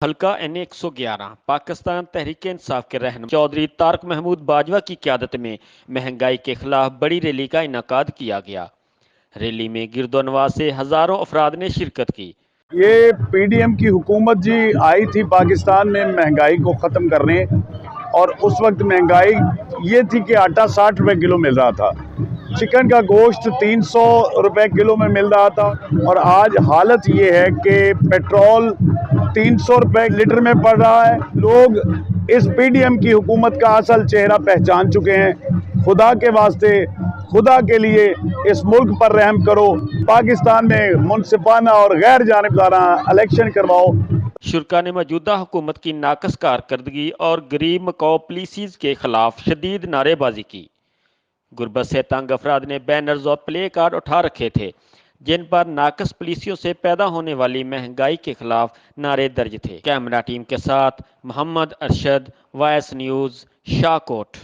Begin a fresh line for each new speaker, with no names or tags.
حلقہ N111 پاکستان تحریک انصاف کے رہنما چودھری طارق محمود باجوہ کی قیادت میں مہنگائی کے خلاف بڑی ریلی کا انعقاد کیا گیا۔ ریلی میں گرد و نواح سے ہزاروں افراد نے شرکت کی۔
یہ پی ڈی ایم کی حکومت جی آئی تھی پاکستان میں مہنگائی کو ختم کرنے، اور اس وقت مہنگائی یہ تھی کہ آٹا 60 روپے کلو مل رہا تھا، چکن کا گوشت 300 روپے کلو میں مل رہا تھا، اور آج حالت یہ ہے کہ پیٹرول 300 روپے لیٹر میں پڑ رہا ہے۔ لوگ اس پی ڈی ایم کی حکومت کا اصل چہرہ پہچان چکے ہیں۔ خدا کے واسطے، خدا کے لیے اس ملک پر رحم کرو، پاکستان میں منصفانہ اور غیر جانبدارانہ الیکشن کرواؤ۔
شرکا نے موجودہ حکومت کی ناقص کارکردگی اور غریب مکاؤ پالیسیز کے خلاف شدید نعرے بازی کی۔ غربت سے تنگ افراد نے بینرز اور پلے کارڈ اٹھا رکھے تھے جن پر ناقص پالیسیوں سے پیدا ہونے والی مہنگائی کے خلاف نعرے درج تھے۔ کیمرہ ٹیم کے ساتھ محمد ارشد، وائس نیوز، شاہ کوٹ۔